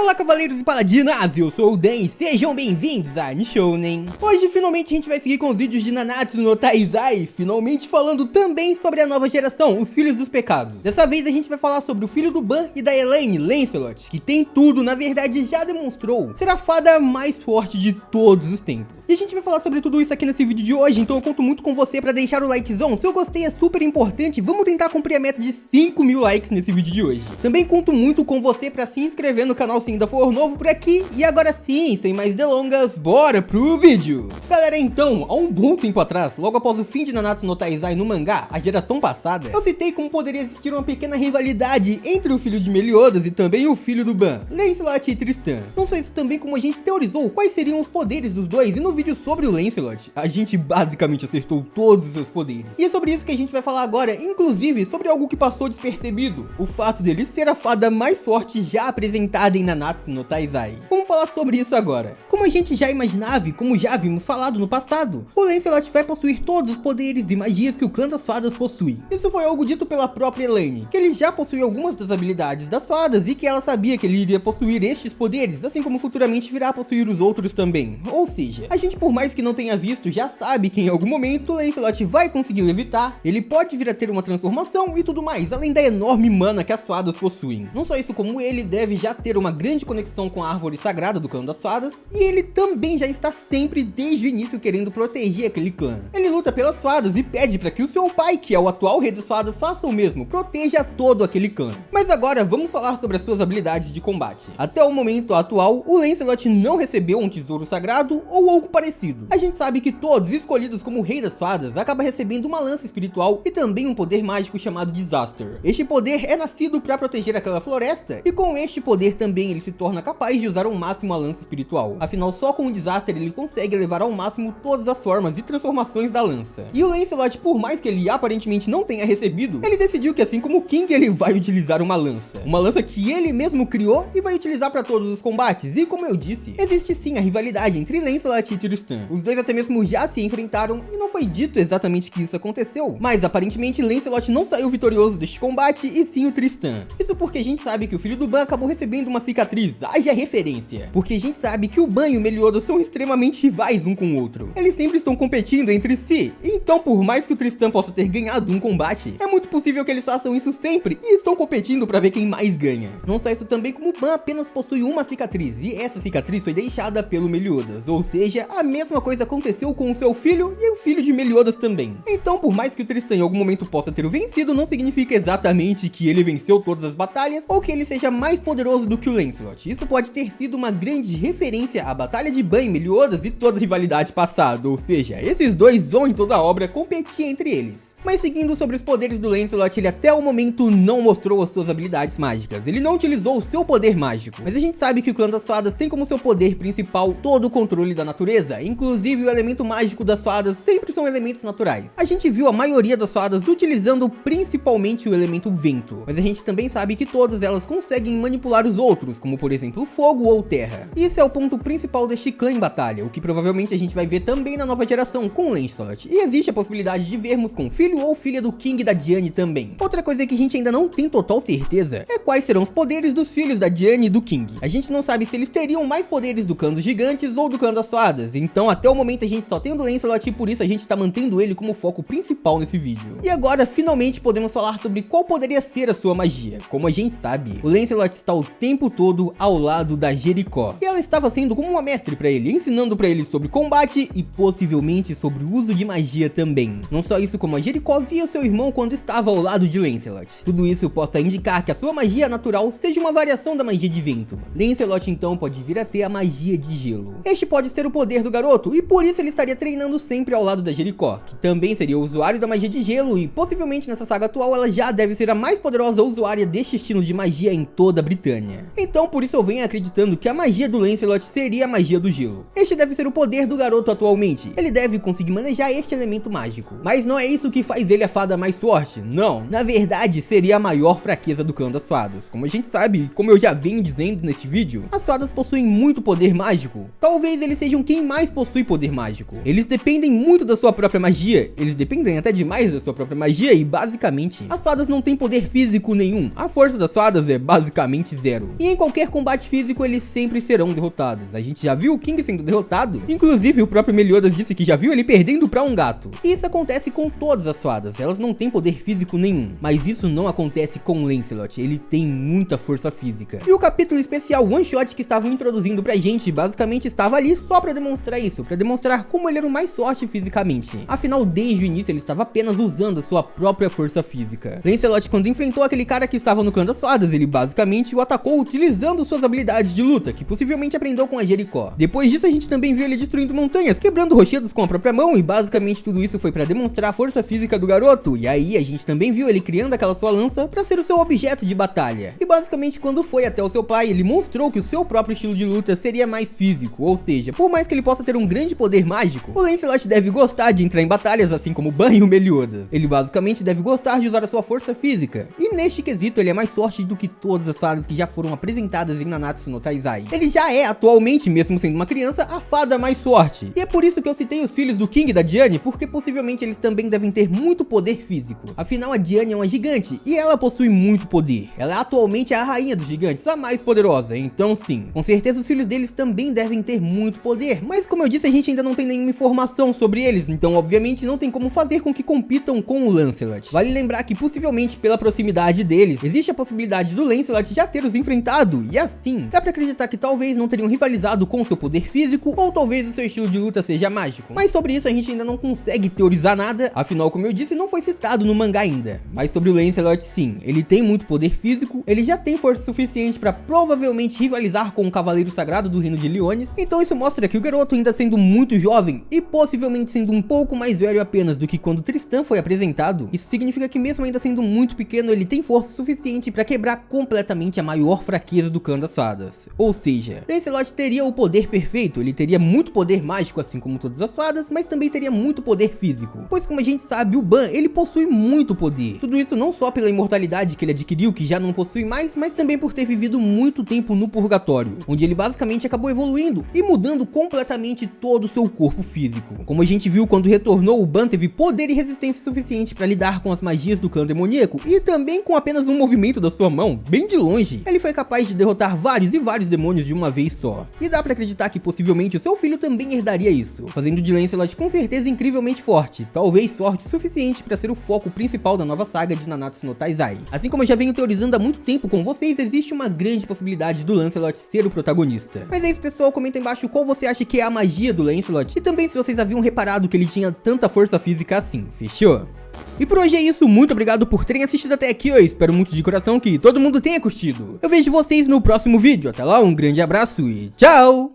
Olá, cavaleiros e paladinas, eu sou o Dan e sejam bem-vindos a Nishounen. Hoje finalmente a gente vai seguir com os vídeos de Nanatsu no Taizai, finalmente falando também sobre a nova geração, os Filhos dos Pecados. Dessa vez a gente vai falar sobre o filho do Ban e da Elaine, Lancelot, que tem tudo, na verdade já demonstrou ser a fada mais forte de todos os tempos. E a gente vai falar sobre tudo isso aqui nesse vídeo de hoje, então eu conto muito com você pra deixar o likezão, seu gostei é super importante, vamos tentar cumprir a meta de 5.000 likes nesse vídeo de hoje. Também conto muito com você pra se inscrever no canal se ainda for novo por aqui, e agora sim, sem mais delongas, bora pro vídeo! Galera, então, há um bom tempo atrás, logo após o fim de Nanatsu no Taizai no mangá, a geração passada, eu citei como poderia existir uma pequena rivalidade entre o filho de Meliodas e também o filho do Ban, Lancelot e Tristan. Não só isso, também como a gente teorizou quais seriam os poderes dos dois, e no vídeo sobre o Lancelot, a gente basicamente acertou todos os seus poderes. E é sobre isso que a gente vai falar agora, inclusive sobre algo que passou despercebido, o fato dele ser a fada mais forte já apresentada em Nanatsu no Taizai. Vamos falar sobre isso agora. Como a gente já imaginava e como já vimos falado no passado, o Lancelot vai possuir todos os poderes e magias que o clã das fadas possui. Isso foi algo dito pela própria Elaine, que ele já possui algumas das habilidades das fadas e que ela sabia que ele iria possuir estes poderes, assim como futuramente virá a possuir os outros também. Ou seja, a gente, por mais que não tenha visto, já sabe que em algum momento o Lancelot vai conseguir levitar, ele pode vir a ter uma transformação e tudo mais, além da enorme mana que as fadas possuem. Não só isso, como ele deve já ter uma grande conexão com a árvore sagrada do clã das fadas, e ele também já está sempre desde o início querendo proteger aquele clã. Ele luta pelas fadas e pede para que o seu pai, que é o atual rei das fadas, faça o mesmo, proteja todo aquele clã. Mas agora vamos falar sobre as suas habilidades de combate. Até o momento atual, o Lancelot não recebeu um tesouro sagrado ou algo parecido. A gente sabe que todos escolhidos como rei das fadas acabam recebendo uma lança espiritual e também um poder mágico chamado Disaster. Este poder é nascido para proteger aquela floresta, e com este poder também ele se torna capaz de usar ao máximo a lança espiritual. Afinal, só com o Disaster ele consegue levar ao máximo todas as formas e transformações da lança. E o Lancelot, por mais que ele aparentemente não tenha recebido, ele decidiu que assim como o King ele vai utilizar uma lança que ele mesmo criou e vai utilizar para todos os combates. E como eu disse, existe sim a rivalidade entre Lancelot e Tristan. Os dois até mesmo já se enfrentaram e não foi dito exatamente que isso aconteceu, mas aparentemente Lancelot não saiu vitorioso deste combate e sim o Tristan. Isso porque a gente sabe que o filho do Ban acabou recebendo uma cicatriz, haja referência, porque a gente sabe que o Ban e o Meliodas são extremamente rivais um com o outro. Eles sempre estão competindo entre si, então por mais que o Tristan possa ter ganhado um combate, é muito possível que eles façam isso sempre e estão competindo para ver quem mais ganha. Não só isso, também como o Ban apenas possui uma cicatriz, e essa cicatriz foi deixada pelo Meliodas, ou seja, a mesma coisa aconteceu com o seu filho e o filho de Meliodas também. Então, por mais que o Tristan em algum momento possa ter o vencido, não significa exatamente que ele venceu todas as batalhas ou que ele seja mais poderoso do que o Lancelot. Isso pode ter sido uma grande referência à batalha de Ban e Meliodas e toda a rivalidade passada, ou seja, esses dois vão em toda a obra competir entre eles. Mas seguindo sobre os poderes do Lancelot, ele até o momento não mostrou as suas habilidades mágicas, ele não utilizou o seu poder mágico. Mas a gente sabe que o clã das fadas tem como seu poder principal todo o controle da natureza, inclusive o elemento mágico das fadas sempre são elementos naturais. A gente viu a maioria das fadas utilizando principalmente o elemento vento, mas a gente também sabe que todas elas conseguem manipular os outros, como por exemplo fogo ou terra. Isso é o ponto principal deste clã em batalha, o que provavelmente a gente vai ver também na nova geração com o Lancelot, e existe a possibilidade de vermos com filho ou filha do King e da Diane também. Outra coisa que a gente ainda não tem total certeza é quais serão os poderes dos filhos da Diane e do King. A gente não sabe se eles teriam mais poderes do clã dos gigantes ou do clã das fadas, então até o momento a gente só tem o Lancelot e por isso a gente tá mantendo ele como foco principal nesse vídeo. E agora finalmente podemos falar sobre qual poderia ser a sua magia. Como a gente sabe, o Lancelot está o tempo todo ao lado da Jericó, e ela estava sendo como uma mestre para ele, ensinando para ele sobre combate e possivelmente sobre o uso de magia também. Não só isso, como a Jericó via seu irmão quando estava ao lado de Lancelot. Tudo isso possa indicar que a sua magia natural seja uma variação da magia de vento. Lancelot então pode vir a ter a magia de gelo. Este pode ser o poder do garoto e por isso ele estaria treinando sempre ao lado da Jericó, que também seria o usuário da magia de gelo e possivelmente nessa saga atual ela já deve ser a mais poderosa usuária deste estilo de magia em toda a Britânia. Então por isso eu venho acreditando que a magia do Lancelot seria a magia do gelo. Este deve ser o poder do garoto atualmente. Ele deve conseguir manejar este elemento mágico. Mas não é isso que faz ele a fada mais forte. Não, na verdade seria a maior fraqueza do clã das fadas. Como a gente sabe, como eu já venho dizendo neste vídeo, as fadas possuem muito poder mágico. Talvez eles sejam quem mais possui poder mágico. Eles dependem muito da sua própria magia, eles dependem até demais da sua própria magia e basicamente, as fadas não têm poder físico nenhum. A força das fadas é basicamente zero. E em qualquer combate físico eles sempre serão derrotados. A gente já viu o King sendo derrotado, inclusive o próprio Meliodas disse que já viu ele perdendo pra um gato. E isso acontece com todas as fadas, elas não têm poder físico nenhum. Mas isso não acontece com Lancelot, ele tem muita força física. E o capítulo especial One Shot que estavam introduzindo pra gente, basicamente estava ali só pra demonstrar isso, pra demonstrar como ele era o mais forte fisicamente. Afinal, desde o início ele estava apenas usando a sua própria força física. Lancelot, quando enfrentou aquele cara que estava no clã das fadas, ele basicamente o atacou utilizando suas habilidades de luta, que possivelmente aprendeu com a Jericó. Depois disso a gente também viu ele destruindo montanhas, quebrando rochedos com a própria mão, e basicamente tudo isso foi pra demonstrar a força física do garoto. E aí a gente também viu ele criando aquela sua lança pra ser o seu objeto de batalha. E basicamente quando foi até o seu pai, ele mostrou que o seu próprio estilo de luta seria mais físico, ou seja, por mais que ele possa ter um grande poder mágico, o Lancelot deve gostar de entrar em batalhas assim como o Ban e o Meliodas. Ele basicamente deve gostar de usar a sua força física, e neste quesito ele é mais forte do que todas as fadas que já foram apresentadas em Nanatsu no Taizai. Ele já é atualmente, mesmo sendo uma criança, a fada mais forte. E é por isso que eu citei os filhos do King e da Diane, porque possivelmente eles também devem ter muito poder físico. Afinal, a Diane é uma gigante, e ela possui muito poder. Ela é atualmente a rainha dos gigantes, a mais poderosa, então sim, com certeza os filhos deles também devem ter muito poder, mas como eu disse, a gente ainda não tem nenhuma informação sobre eles, então obviamente não tem como fazer com que compitam com o Lancelot. Vale lembrar que possivelmente pela proximidade deles, existe a possibilidade do Lancelot já ter os enfrentado, e assim, dá pra acreditar que talvez não teriam rivalizado com seu poder físico, ou talvez o seu estilo de luta seja mágico. Mas sobre isso a gente ainda não consegue teorizar nada, afinal, como eu disse, não foi citado no mangá ainda. Mas sobre o Lancelot, sim, ele tem muito poder físico, ele já tem força suficiente pra provavelmente rivalizar com o Cavaleiro Sagrado do Reino de Liones, então isso mostra que o garoto, ainda sendo muito jovem e possivelmente sendo um pouco mais velho apenas do que quando Tristan foi apresentado, isso significa que mesmo ainda sendo muito pequeno, ele tem força suficiente pra quebrar completamente a maior fraqueza do clã das fadas. Ou seja, Lancelot teria o poder perfeito, ele teria muito poder mágico assim como todas as fadas, mas também teria muito poder físico, pois como a gente sabe, o Ban, ele possui muito poder. Tudo isso não só pela imortalidade que ele adquiriu, que já não possui mais, mas também por ter vivido muito tempo no purgatório, onde ele basicamente acabou evoluindo e mudando completamente todo o seu corpo físico. Como a gente viu, quando retornou, o Ban teve poder e resistência suficiente para lidar com as magias do clã demoníaco, e também com apenas um movimento da sua mão, bem de longe, ele foi capaz de derrotar vários e vários demônios de uma vez só. E dá pra acreditar que possivelmente o seu filho também herdaria isso, fazendo de Lancelot com certeza incrivelmente forte, talvez forte o suficiente para ser o foco principal da nova saga de Nanatsu no Taizai. Assim como eu já venho teorizando há muito tempo com vocês, existe uma grande possibilidade do Lancelot ser o protagonista. Mas é isso, pessoal, comenta aí embaixo qual você acha que é a magia do Lancelot, e também se vocês haviam reparado que ele tinha tanta força física assim, fechou? E por hoje é isso, muito obrigado por terem assistido até aqui, eu espero muito de coração que todo mundo tenha curtido. Eu vejo vocês no próximo vídeo, até lá, um grande abraço e tchau!